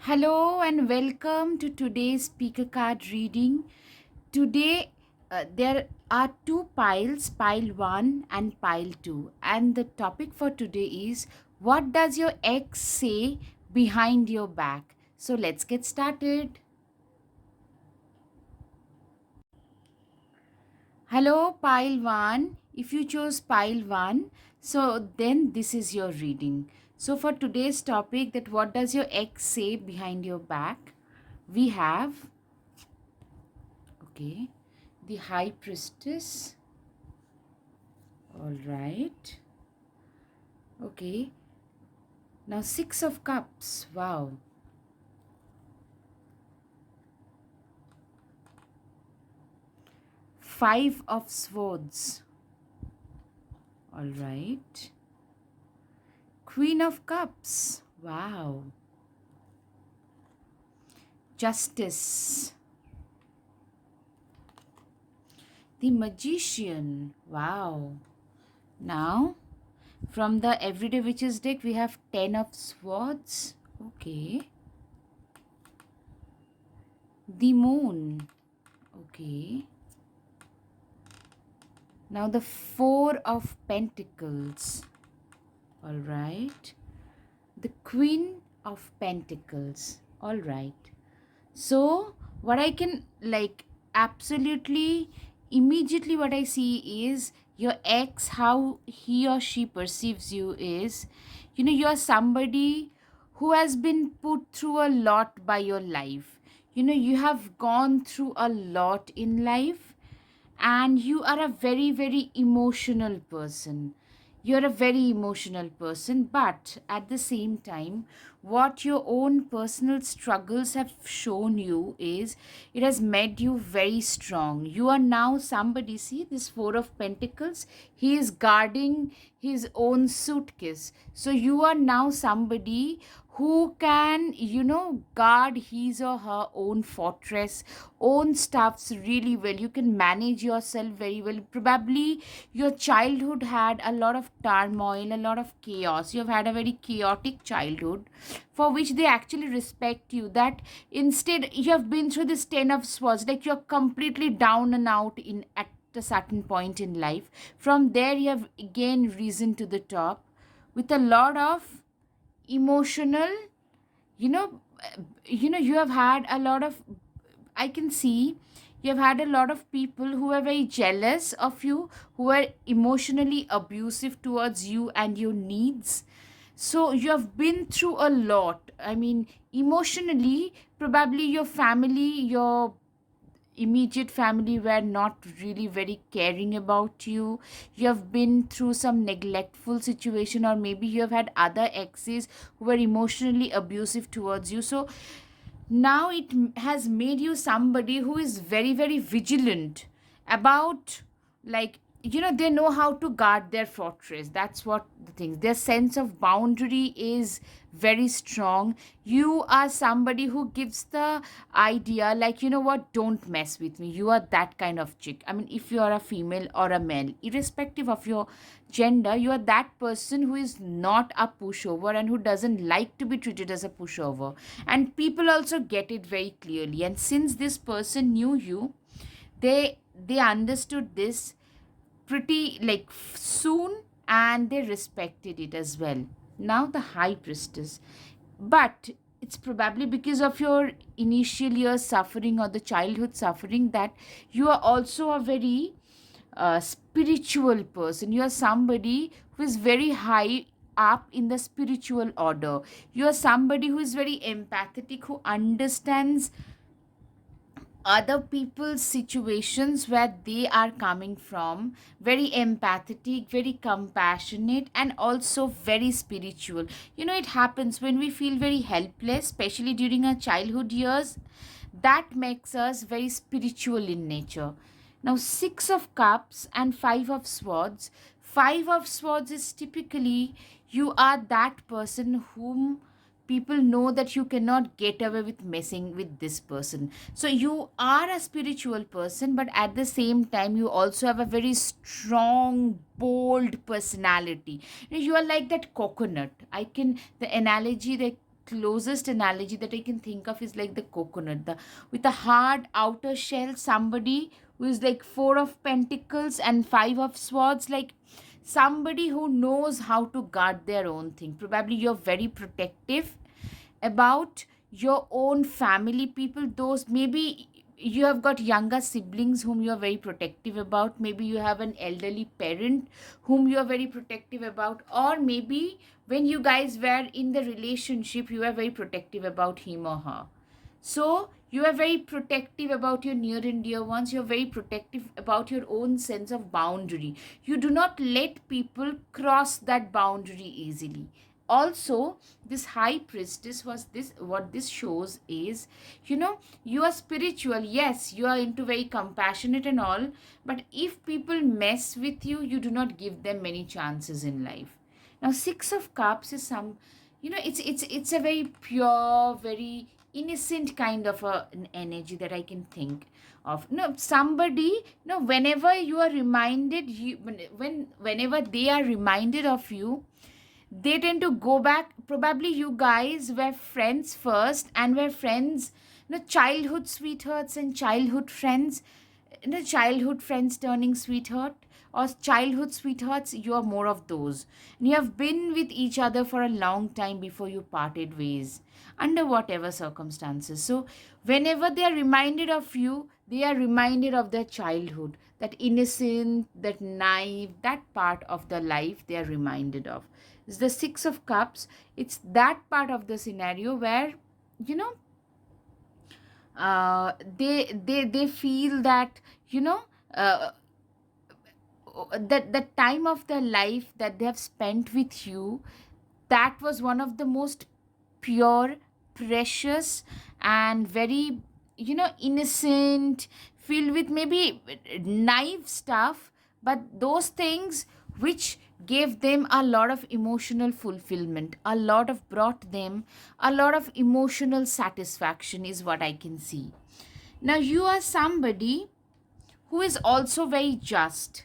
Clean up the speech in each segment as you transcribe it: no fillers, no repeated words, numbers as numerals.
Hello and welcome to today's speaker card reading. Today, there are two piles, pile 1 and pile 2. And the topic for today is, what does your ex say behind your back? So let's get started. Hello, pile 1. If you chose pile 1, so then this is your reading. So for today's topic, that what does your ex say behind your back? We have, okay, the High Priestess. All right. Okay. Now Six of Cups. Wow. Five of Swords. All right. Queen of Cups. Wow. Justice. The Magician. Wow. Now, from the Everyday Witches deck, we have 10 of Swords. Okay. The Moon. Okay. Now the Four of Pentacles. All right. The Queen of Pentacles. All right. So what I can absolutely immediately what I see is your ex, how he or she perceives you is, you're somebody who has been put through a lot by your life. You have gone through a lot in life, and you are a very, very emotional person. You're a very emotional person, but at the same time, what your own personal struggles have shown you is it has made you very strong. You are now somebody, see this Four of Pentacles, he is guarding his own suitcase. So you are now somebody who can guard his or her own fortress, own stuffs really well. You can manage yourself very well. Probably your childhood had a lot of turmoil, a lot of chaos. You have had a very chaotic childhood for which they actually respect you. That instead you have been through this 10 of swords, like you're completely down and out in at a certain point in life. From there you have again risen to the top with a lot of emotional, you know you have had a lot of, I can see you have had a lot of people who are very jealous of you, who are emotionally abusive towards you and your needs. So you have been through a lot. I mean, emotionally, probably your family, your immediate family were not really very caring about you. You have been through some neglectful situation, or maybe you have had other exes who were emotionally abusive towards you. So now has made you somebody who is very, very vigilant about, they know how to guard their fortress. That's what the thing, their sense of boundary is very strong. You are somebody who gives the idea, like, you know what, don't mess with me. You are that kind of chick. I mean, if you are a female or a male, irrespective of your gender, you are that person who is not a pushover and who doesn't like to be treated as a pushover. And people also get it very clearly, and since this person knew you, they understood this pretty soon, and they respected it as well. Now the High Priestess, but it's probably because of your initial years suffering or the childhood suffering that you are also a very spiritual person. You are somebody who is very high up in the spiritual order. You are somebody who is very empathetic, who understands other people's situations where they are coming from, very empathetic, very compassionate, and also very spiritual. It happens when we feel very helpless, especially during our childhood years, that makes us very spiritual in nature. Now Six of Cups and Five of Swords. Five of Swords is typically, you are that person whom people know that you cannot get away with messing with this person. So you are a spiritual person, but at the same time you also have a very strong, bold personality. You are like that coconut. The analogy that closest analogy that I can think of is like the coconut, the with a hard outer shell, somebody who is like four of pentacles and five of swords, like somebody who knows how to guard their own thing. Probably you're very protective about your own family people, those maybe you have got younger siblings whom you are very protective about, maybe you have an elderly parent whom you are very protective about, or maybe when you guys were in the relationship you were very protective about him or her. So you are very protective about your near and dear ones. You're very protective about your own sense of boundary. You do not let people cross that boundary easily. Also, this high priestess was this, what this shows is, you are spiritual. Yes, you are into very compassionate and all, but if people mess with you, you do not give them many chances in life. Now, Six of Cups is some, it's a very pure, very innocent kind of an energy that I can think of. No, somebody, no, whenever you are reminded, whenever they are reminded of you, they tend to go back. Probably you guys were friends first and were friends, childhood sweethearts and childhood friends, childhood friends turning sweetheart, or childhood sweethearts, you are more of those, and you have been with each other for a long time before you parted ways under whatever circumstances. So whenever they are reminded of you, they are reminded of their childhood, that innocent, that naive, that part of the life they are reminded of. It's the Six of Cups. It's that part of the scenario where, you know they feel that, uh, that the time of their life that they have spent with you, that was one of the most pure, precious, and very, innocent, filled with maybe naive stuff, but those things which gave them a lot of emotional fulfillment, a lot of brought them a lot of emotional satisfaction, is what I can see. Now, you are somebody who is also very just.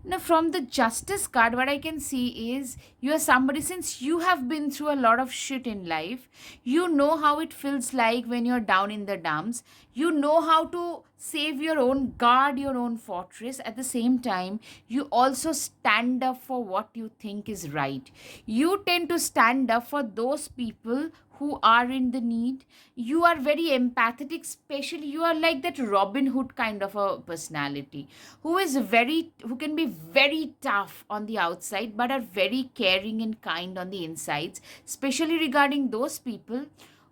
Now, from the Justice card, what I can see is you are somebody, since you have been through a lot of shit in life, you know how it feels like when you're down in the dumps. You know how to save your own, guard your own fortress. At the same time, you also stand up for what you think is right. You tend to stand up for those people who are in the need. You are very empathetic, especially you are like that Robin Hood kind of a personality, who can be very tough on the outside but are very caring and kind on the insides, especially regarding those people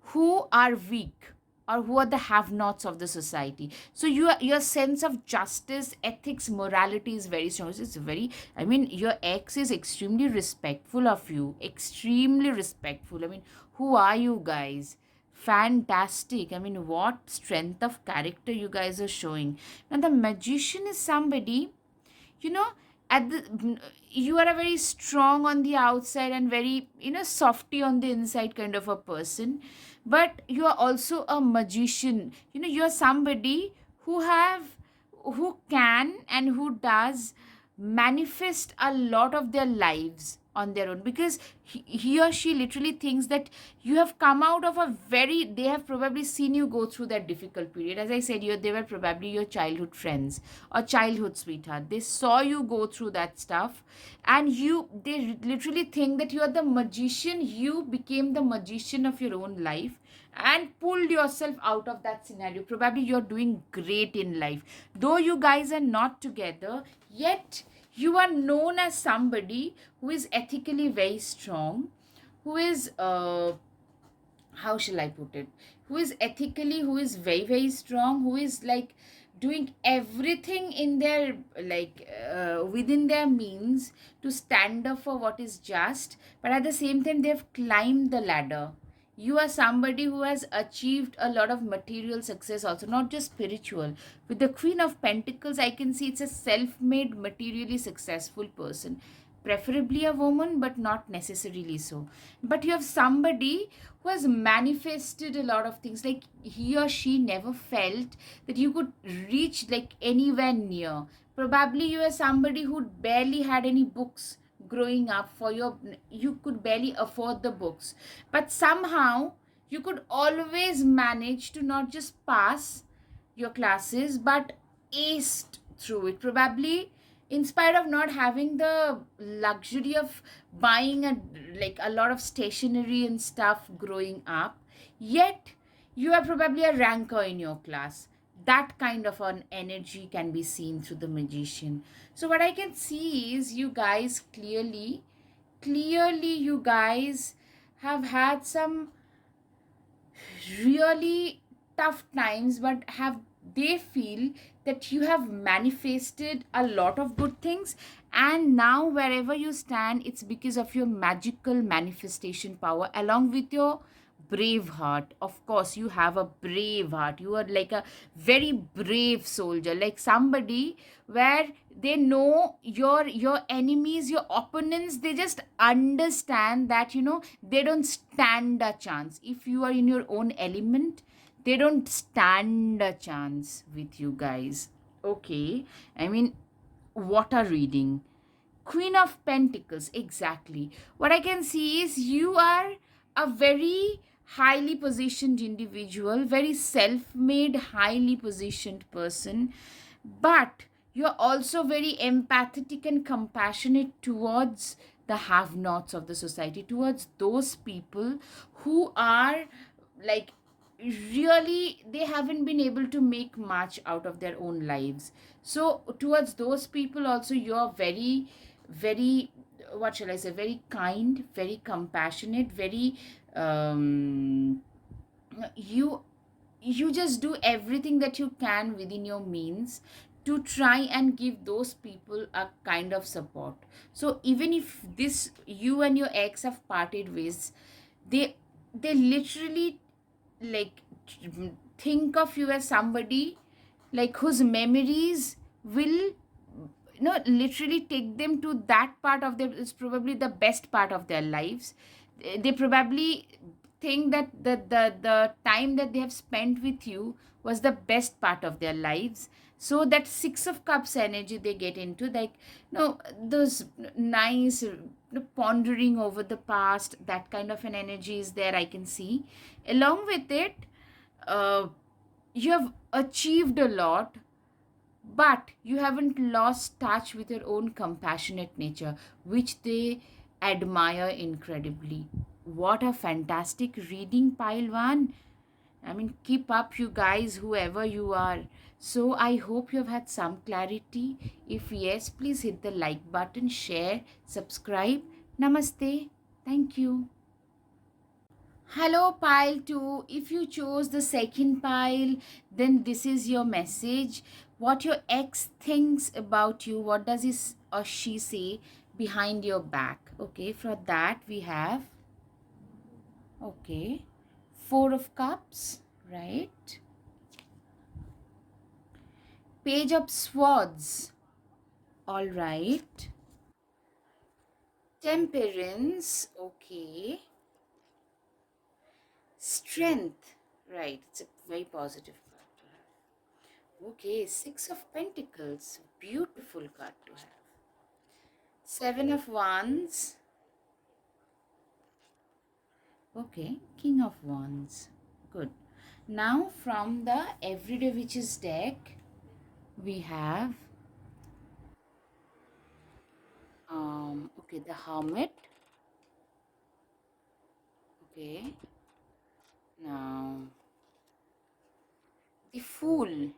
who are weak or who are the have-nots of the society. So your sense of justice, ethics, morality is very strong. It's very, I mean, your ex is extremely respectful of you, extremely respectful. I mean, who are you guys? Fantastic. I mean, what strength of character you guys are showing. Now, the magician is somebody, you know at the you are a very strong on the outside and very, softy on the inside kind of a person, but you are also a magician. You are somebody who can and who does manifest a lot of their lives on their own, because he or she literally thinks that you have come out of a very, they have probably seen you go through that difficult period. As I said, they were probably your childhood friends or childhood sweetheart. They saw you go through that stuff, and they literally think that you are the magician. You became the magician of your own life and pulled yourself out of that scenario. Probably you're doing great in life, though you guys are not together yet. You are known as somebody who is ethically very strong, who is how shall I put it, who is ethically, who is very very strong, who is like doing everything in their, like, within their means to stand up for what is just, but at the same time they have climbed the ladder. You are somebody who has achieved a lot of material success also, not just spiritual. With the Queen of Pentacles, I can see it's a self-made, materially successful person, preferably a woman, but not necessarily so. But you have somebody who has manifested a lot of things, like he or she never felt that you could reach like anywhere near. Probably you are somebody who barely had any books growing up for your, you could barely afford the books, but somehow you could always manage to not just pass your classes but aced through it, probably in spite of not having the luxury of buying a lot of stationery and stuff growing up. Yet you are probably a ranker in your class. That kind of an energy can be seen through the magician. So what I can see is you guys clearly you guys have had some really tough times, but have they feel that you have manifested a lot of good things, and now wherever you stand, it's because of your magical manifestation power along with your brave heart. Of course, you have a brave heart. You are like a very brave soldier, like somebody where they know your enemies, your opponents, they just understand that they don't stand a chance. If you are in your own element, they don't stand a chance with you guys. Okay, I mean, what a reading. Queen of Pentacles, exactly. What I can see is you are a very highly positioned individual, very self made, highly positioned person, but you're also very empathetic and compassionate towards the have nots of the society, towards those people who are like really they haven't been able to make much out of their own lives. So towards those people also you're very, what shall I say, very kind, very compassionate, very um you you just do everything that you can within your means to try and give those people a kind of support. So even if this you and your ex have parted ways, they they literally like think of you as somebody like whose memories will literally take them to that part of their, is probably the best part of their lives. They probably think that the time that they have spent with you was the best part of their lives. So that six of cups energy they get into, like those nice pondering over the past, that kind of an energy is there, I can see. Along with it, uh, you have achieved a lot, but you haven't lost touch with your own compassionate nature, which they admire incredibly. What a fantastic reading, pile one. I mean, keep up, you guys, whoever you are. So, I hope you have had some clarity. If yes, please hit the like button, share, subscribe. Namaste. Thank you. Hello, pile 2. If you chose the second pile, then this is your message. What your ex thinks about you, what does he or she say behind your back? Okay, for that we have, okay, Four of Cups, right? Page of Swords, all right. Temperance, okay. Strength, right. It's a very positive card to have. Okay, Six of Pentacles, beautiful card to have. Seven of Wands, okay, King of Wands, good. Now from the Everyday Witches deck, we have, okay, the Hermit, okay, now the Fool,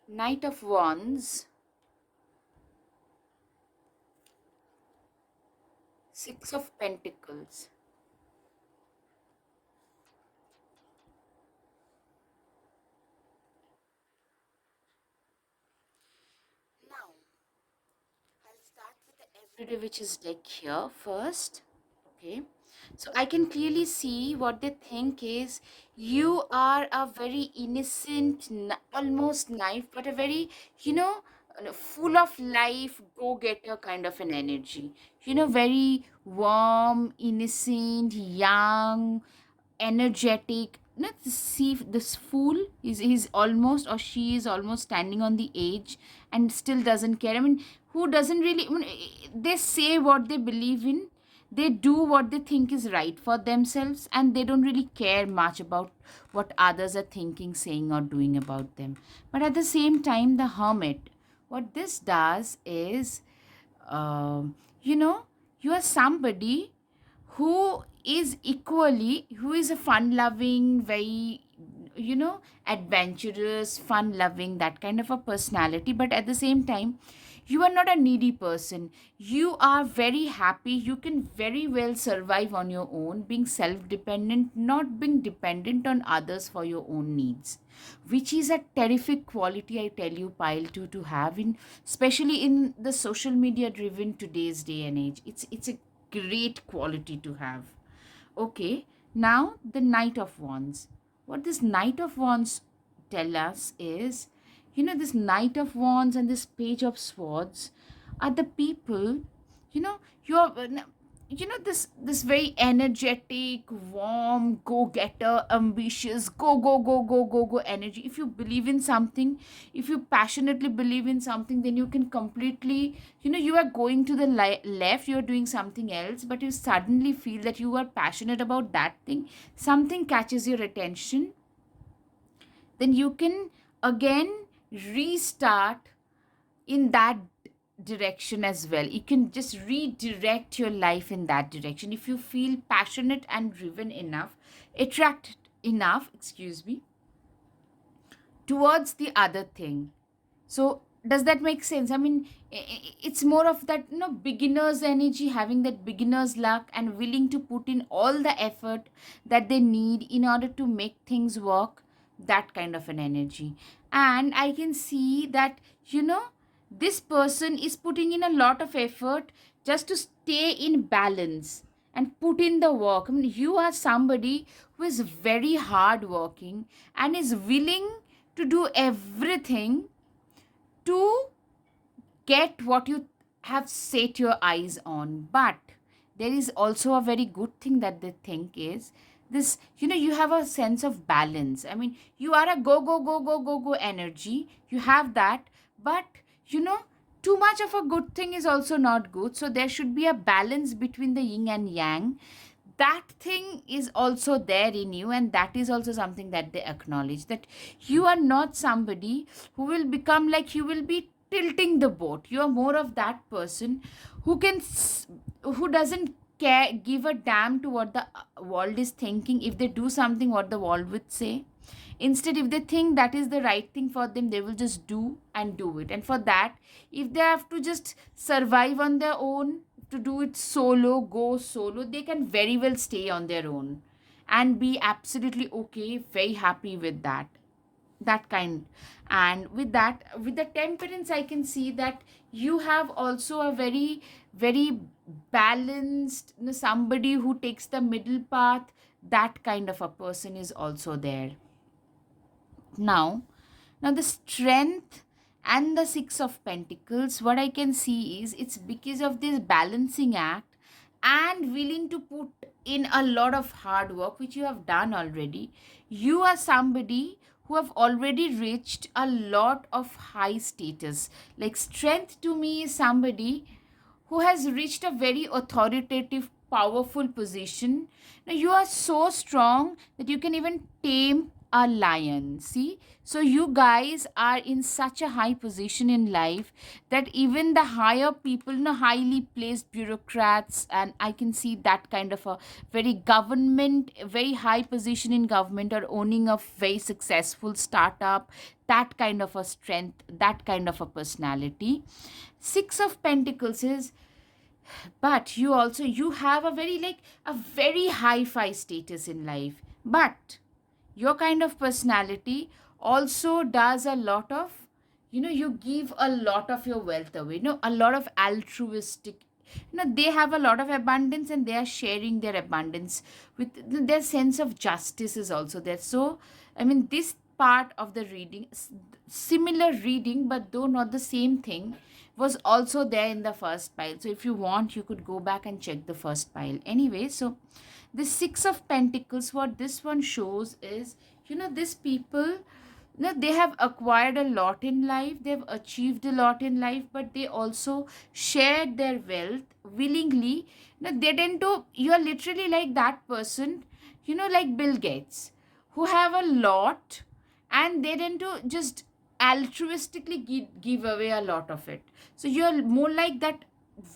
Knight of Wands, Six of Pentacles. Now, I'll start with the Everyday Witches deck here first. Okay, so I can clearly see what they think is you are a very innocent, almost naive, but a very, full of life, go getter kind of an energy. Very warm, innocent, young, energetic. see this fool is he's almost, or she is almost standing on the edge and still doesn't care. I mean, who doesn't really, I mean, they say what they believe in, they do what they think is right for themselves, and they don't really care much about what others are thinking, saying, or doing about them. But at the same time, the hermit, what this does is, um, you know, you are somebody who is equally, who is a fun loving, very, adventurous, fun loving, that kind of a personality. But at the same time, you are not a needy person. You are very happy, you can very well survive on your own, being self dependent, not being dependent on others for your own needs, which is a terrific quality, I tell you, pile to have in, especially in the social media driven today's day and age. It's a great quality to have. Okay, now the Knight of Wands. What this Knight of Wands tell us is, this Knight of Wands and this Page of Swords are the people, you're, this very energetic, warm, go-getter, ambitious, go energy. If you believe in something, if you passionately believe in something, then you can completely, you are going to the left, you're doing something else, but you suddenly feel that you are passionate about that thing, something catches your attention, then you can again restart in that direction as well. You can just redirect your life in that direction if you feel passionate and driven enough, attracted enough, excuse me, towards the other thing. So does that make sense? I mean, it's more of that, beginner's energy, having that beginner's luck and willing to put in all the effort that they need in order to make things work, that kind of an energy. And I can see that, this person is putting in a lot of effort just to stay in balance and put in the work. I mean, you are somebody who is very hard working and is willing to do everything to get what you have set your eyes on. But there is also a very good thing that they think is this, you have a sense of balance. I mean, you are a go energy, you have that. But you know too much of a good thing is also not good, so there should be a balance between the yin and yang. That thing is also there in you, and that is also something that they acknowledge, that you are not somebody who will become like, you will be tilting the boat. You are more of that person who who doesn't care, give a damn to what the world is thinking. If they do something, what the world would say, instead, if they think that is the right thing for them, they will just do it. And for that, if they have to just survive on their own, to do it solo, go solo, they can very well stay on their own and be absolutely okay, very happy with that kind. And with that, with the Temperance, I can see that you have also a very, very balanced, somebody who takes the middle path. That kind of a person is also there. Now the Strength and the Six of Pentacles, what I can see is, it's because of this balancing act and willing to put in a lot of hard work, which you have done already. You are somebody who have already reached a lot of high status. Like, Strength to me is somebody who has reached a very authoritative, powerful position. Now, you are so strong that you can even tame a lion. See? So, you guys are in such a high position in life that even the higher people, highly placed bureaucrats, and I can see that kind of a very government, very high position in government, or owning a very successful startup, that kind of a strength, that kind of a personality. Six of Pentacles is, but you have a very, like, a very high-fi status in life, but your kind of personality also does a lot of, you give a lot of your wealth away, a lot of altruistic, they have a lot of abundance and they are sharing their abundance with, their sense of justice is also there. So I mean, this part of the reading, similar reading, but though not the same thing, was also there in the first pile. So if you want, you could go back and check the first pile. Anyway, so the Six of Pentacles, what this one shows is, these people, they have acquired a lot in life, they've achieved a lot in life, but they also shared their wealth willingly. They tend to, you're literally like that person, like Bill Gates, who have a lot, and they tend to just altruistically give away a lot of it. So you're more like that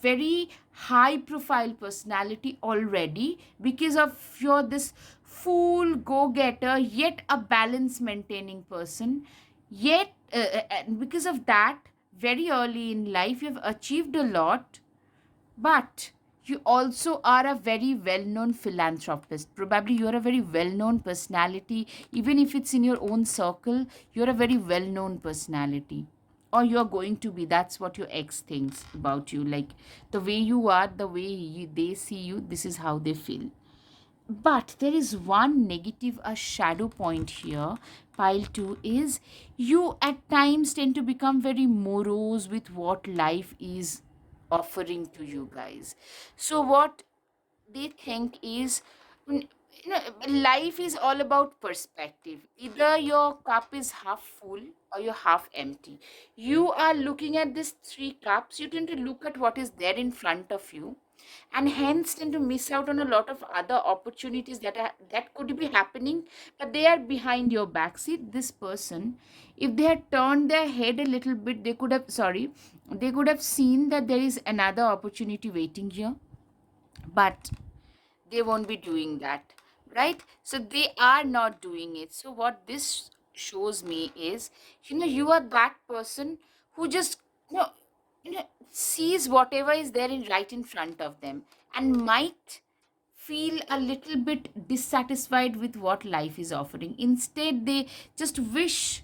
very high profile personality already, because of your this fool go getter yet a balance maintaining person. Yet because of that, very early in life you've achieved a lot, but you also are a very well known philanthropist. Probably you're a very well known personality. Even if it's in your own circle, you're a very well known personality. Or you're going to be. That's what your ex thinks about you. Like the way you are, the way they see you, this is how they feel. But there is one negative, a shadow point here. Pile 2 is, you at times tend to become very morose with what life is offering to you guys. So, what they think is, life is all about perspective. Either your cup is half full or you're half empty. You are looking at these three cups, you tend to look at what is there in front of you, and hence tend to miss out on a lot of other opportunities that could be happening, but they are behind your back. See, this person, if they had turned their head a little bit, they could have seen that there is another opportunity waiting here, but they won't be doing that, right? So they are not doing it. So what this shows me is, you are that person who just, sees whatever is there in right in front of them, and might feel a little bit dissatisfied with what life is offering. Instead, they just wish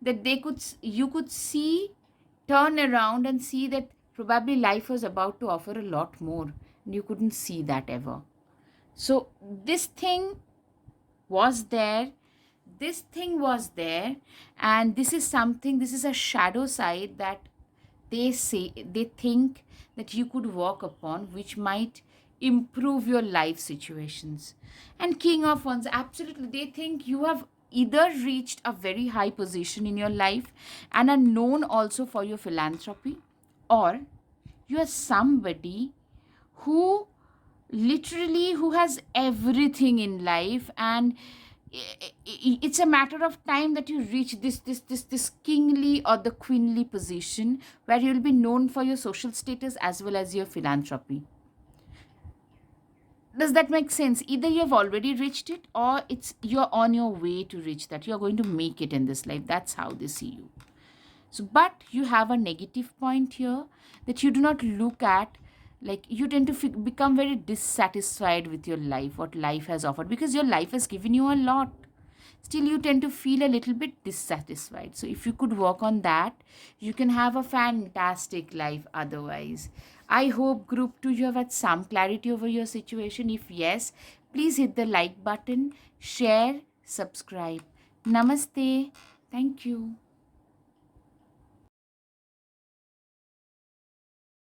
that you could see, turn around and see that probably life was about to offer a lot more, and you couldn't see that ever. So was there this thing was there, and this is a shadow side that they think that you could walk upon, which might improve your life situations. And King of Wands, absolutely, they think you have either reached a very high position in your life and are known also for your philanthropy, or you are somebody who who has everything in life, and it's a matter of time that you reach this kingly or the queenly position, where you'll be known for your social status as well as your philanthropy. Does that make sense? Either you have already reached it, or you're on your way to reach that. You're going to make it in this life. That's how they see you. So, but you have a negative point here, that you do not look at, like you tend to become very dissatisfied with your life, what life has offered, because your life has given you a lot. Still, you tend to feel a little bit dissatisfied. So, if you could work on that, you can have a fantastic life otherwise. I hope, group 2, you have had some clarity over your situation. If yes, please hit the like button, share, subscribe. Namaste. Thank you.